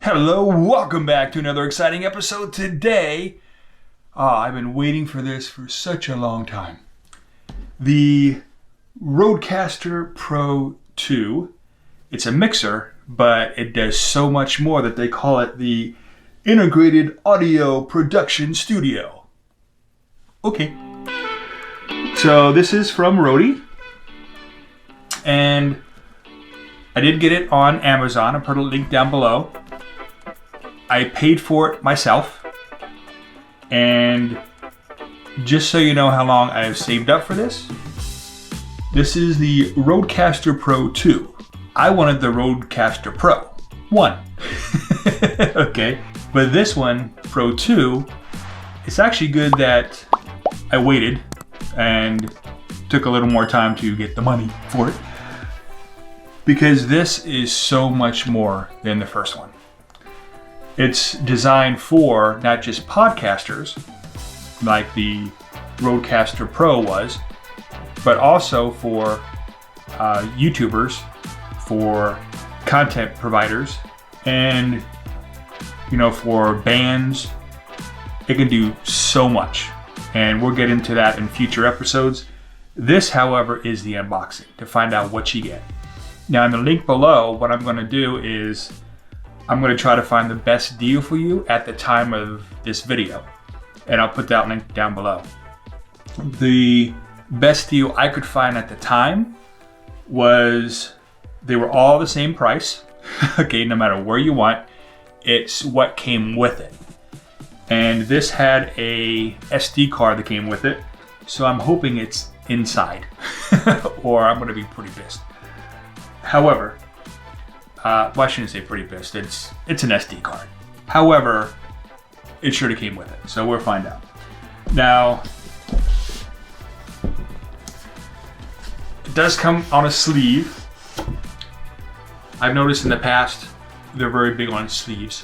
Hello, welcome back to another exciting episode today. I've been waiting for this for such a long time. The Rodecaster Pro 2. It's a mixer, but it does so much more that they call it the Integrated Audio Production Studio. Okay. So this is from Rode. And I did get it on Amazon. I'll put a link down below. I paid for it myself. And just so you know how long I have saved up for this, this is the Rodecaster Pro 2. I wanted the Rodecaster Pro 1. Okay. But this one, Pro 2, it's actually good that I waited and took a little more time to get the money for it. Because this is so much more than the first one. It's designed for not just podcasters, like the Rodecaster Pro was, but also for YouTubers, for content providers, and for bands. It can do so much, and we'll get into that in future episodes. This, however, is the unboxing to find out what you get. Now, in the link below, what I'm going to do is I'm going to try to find the best deal for you at the time of this video. And I'll put that link down below. The best deal I could find at the time was they were all the same price. Okay, no matter where you want, it's what came with it. And this had a SD card that came with it. So I'm hoping it's inside or I'm going to be pretty pissed. However, well, I shouldn't say pretty pissed. It's an SD card. However, it sure came with it, so we'll find out. Now, it does come on a sleeve. I've noticed in the past they're very big on sleeves.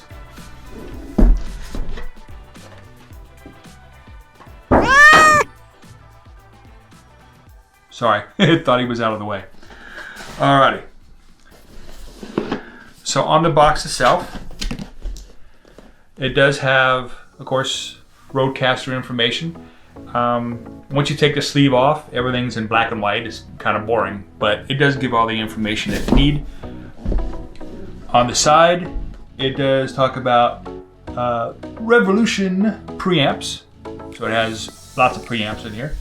Sorry, I thought he was out of the way. Alrighty. So on the box itself, it does have, of course, Rodecaster information. Once you take the sleeve off, everything's in black and white. It's kind of boring, but it does give all the information that you need. On the side, it does talk about Revolution preamps. So it has lots of preamps in here.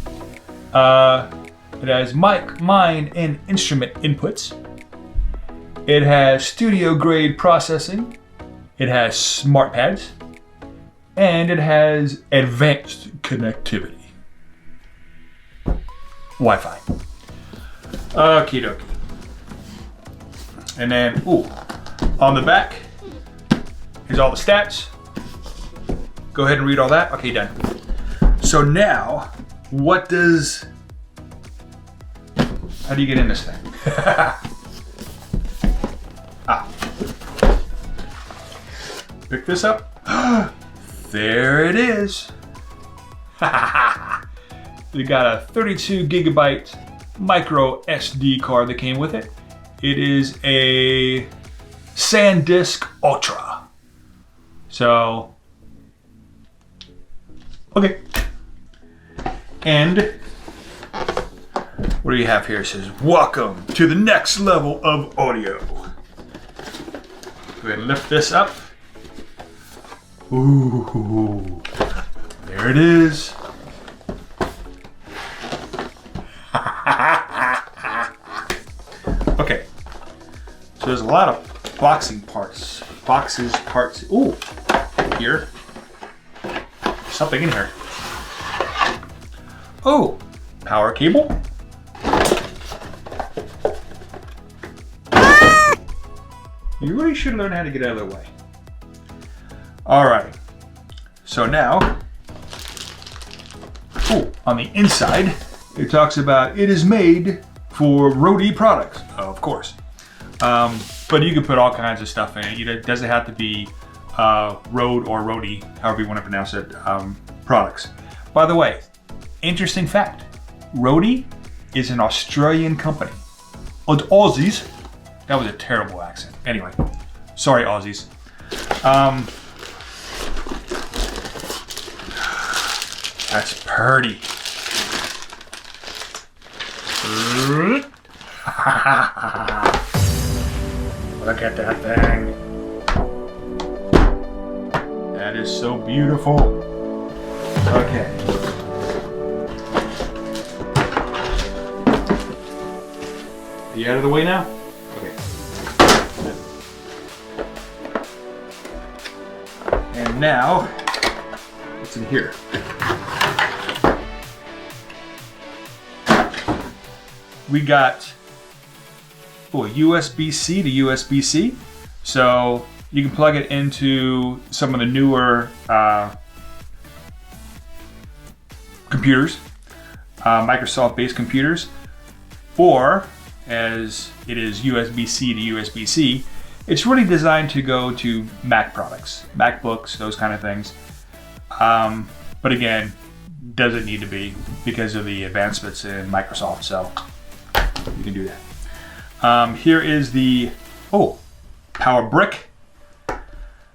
It has mic, mine, and instrument inputs. It has studio grade processing. It has smart pads. And it has advanced connectivity. Wi-Fi. Okie dokie. And then, on the back, here's all the stats. Go ahead and read all that. Okay, done. So now, how do you get in this thing? Pick this up. There it is. We got a 32 gigabyte micro SD card that came with it. It is a SanDisk Ultra. So, okay. And what do you have here? It says, welcome to the next level of audio. Go ahead and lift this up. Ooh, there it is. Okay, so there's a lot of parts. Ooh, here. There's something in here. Oh, power cable. You really should learn how to get out of the way. Alright, so now, on the inside, it talks about it is made for Rode products, of course. But you can put all kinds of stuff in it. It doesn't have to be Rode or Rode, however you want to pronounce it, products. By the way, interesting fact, Rode is an Australian company. And Aussies, that was a terrible accent. Anyway, sorry Aussies. That's pretty. Look at that thing. That is so beautiful. Okay. Are you out of the way now? Okay. And now, what's in here? We got USB-C to USB-C, so you can plug it into some of the newer computers, Microsoft-based computers, or as it is USB-C to USB-C, it's really designed to go to Mac products, MacBooks, those kind of things. But again, doesn't need to be because of the advancements in Microsoft, so you can do that. Here is the power brick.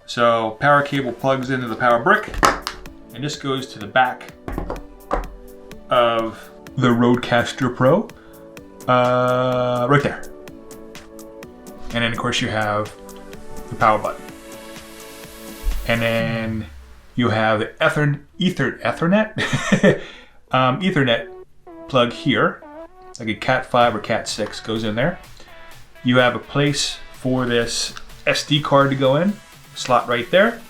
So power cable plugs into the power brick, and this goes to the back of the Rodecaster Pro, right there. And then of course you have the power button, and then you have the Ethernet Ethernet plug here, like a Cat 5 or Cat 6 goes in there. You have a place for this SD card to go in, slot right there.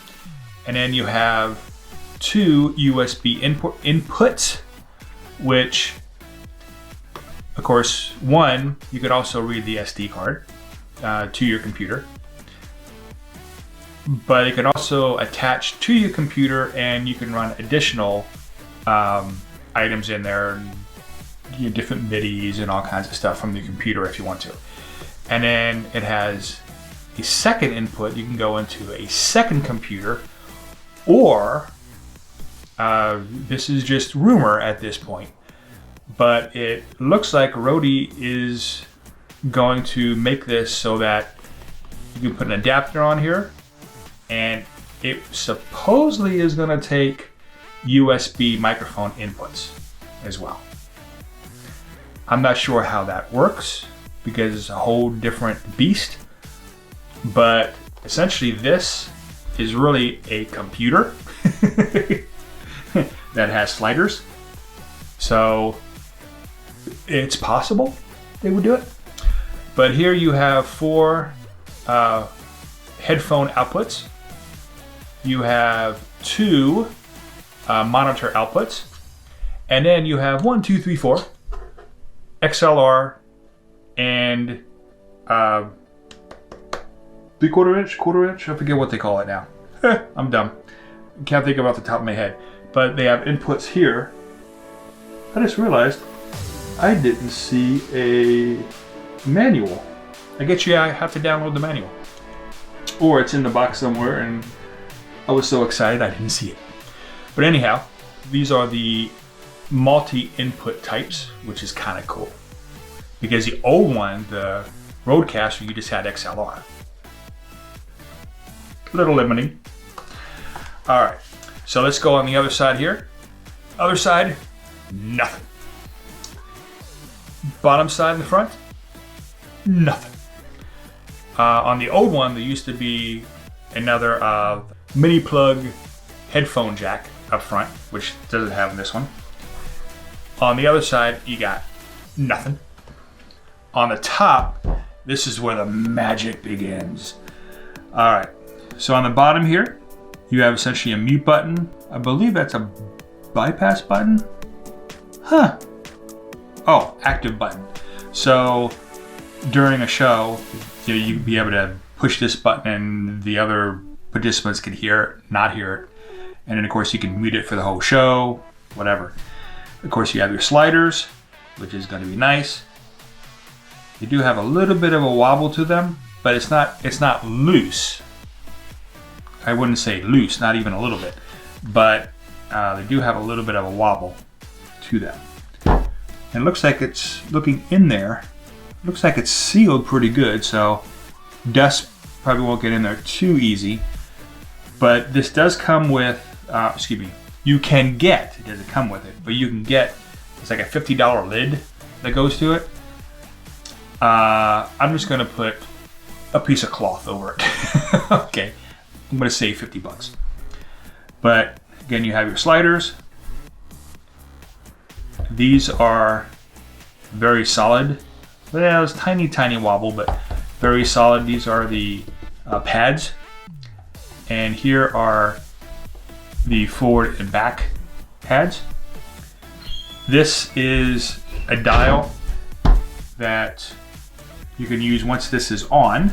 And then you have two USB inputs, which, of course, one, you could also read the SD card to your computer. But it can also attach to your computer, and you can run additional items in there, different MIDIs and all kinds of stuff from the computer if you want to. And then it has a second input. You can go into a second computer, or this is just rumor at this point, but it looks like Rode is going to make this so that you can put an adapter on here, and it supposedly is going to take USB microphone inputs as well. I'm not sure how that works because it's a whole different beast, but essentially this is really a computer that has sliders. So it's possible they would do it. But here you have four headphone outputs. You have two monitor outputs, and then you have 1, 2, 3, 4 XLR and 3/4 inch, quarter inch. I forget what they call it now. I'm dumb. Can't think of it off the top of my head. But they have inputs here. I just realized I didn't see a manual. I guess I have to download the manual, or it's in the box somewhere, and I was so excited I didn't see it. But anyhow, these are the multi-input types, which is kind of cool. Because the old one, the Rodecaster, you just had XLR. A little limiting. All right, so let's go on the other side here. Other side, nothing. Bottom side in the front, nothing. On the old one, there used to be another mini plug headphone jack up front, which doesn't have this one. On the other side, you got nothing. On the top, this is where the magic begins. All right, so on the bottom here, you have essentially a mute button. I believe that's a bypass button. Huh. Oh, active button. So during a show, you'd be able to push this button and the other participants can hear it, not hear it. And then of course you can mute it for the whole show, whatever. Of course you have your sliders, which is going to be nice. They do have a little bit of a wobble to them, but it's not loose. I wouldn't say loose, not even a little bit, but they do have a little bit of a wobble to them. And it looks like it's looking in there. Looks like it's sealed pretty good, so dust probably won't get in there too easy. But this does come with, excuse me, you can get, it doesn't come with it, but you can get, it's like a $50 lid that goes to it. I'm just gonna put a piece of cloth over it. Okay, I'm gonna save 50 bucks. But again, you have your sliders. These are very solid. Well, it's tiny wobble, but very solid. These are the pads. And here are the forward and back pads. This is a dial that you can use once this is on.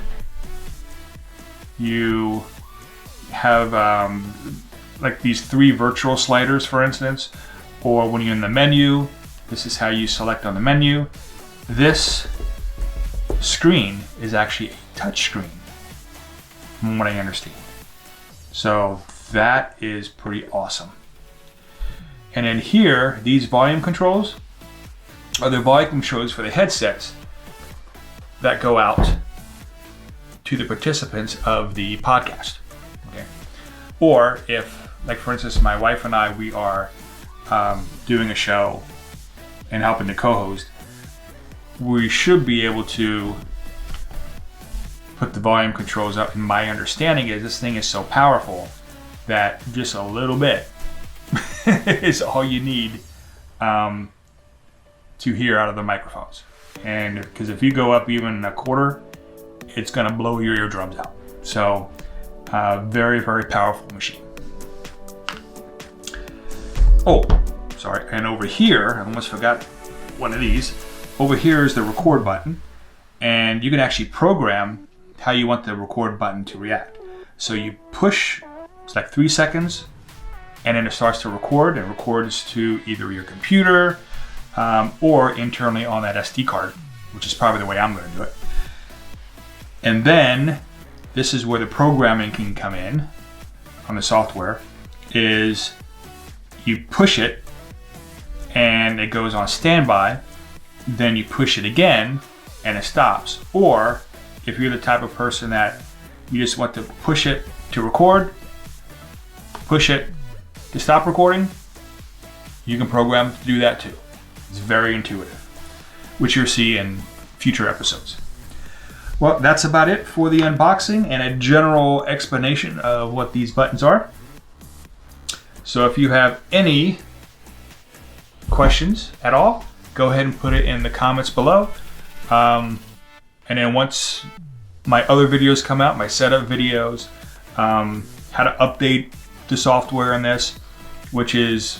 You have like these 3 virtual sliders, for instance, or when you're in the menu, this is how you select on the menu. This screen is actually a touch screen, from what I understand. So that is pretty awesome. And then here, these volume controls are the volume controls for the headsets that go out to the participants of the podcast. Okay. Or if, like for instance, my wife and I, we are doing a show and helping to co-host, we should be able to put the volume controls up. And my understanding is this thing is so powerful that just a little bit is all you need to hear out of the microphones. And because if you go up even a quarter, it's gonna blow your eardrums out. So very powerful machine. Oh, sorry, and over here, I almost forgot one of these. Over here is the record button, and you can actually program how you want the record button to react. So you push, it's like 3 seconds, and then it starts to record, and records to either your computer or internally on that SD card, which is probably the way I'm going to do it. And then this is where the programming can come in on the software, is you push it and it goes on standby, then you push it again and it stops. Or if you're the type of person that you just want to push it to record, push it to stop recording, you can program to do that too. It's very intuitive, which you'll see in future episodes. Well, that's about it for the unboxing and a general explanation of what these buttons are. So if you have any questions at all, go ahead and put it in the comments below. And then once my other videos come out, my setup videos, how to update the software in this, which is,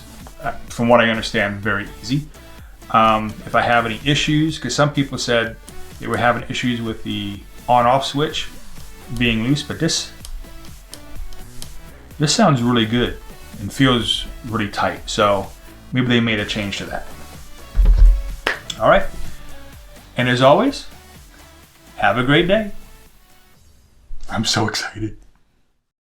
from what I understand, very easy. If I have any issues, because some people said they were having issues with the on-off switch being loose, but this sounds really good and feels really tight. So maybe they made a change to that. All right. And as always, have a great day. I'm so excited.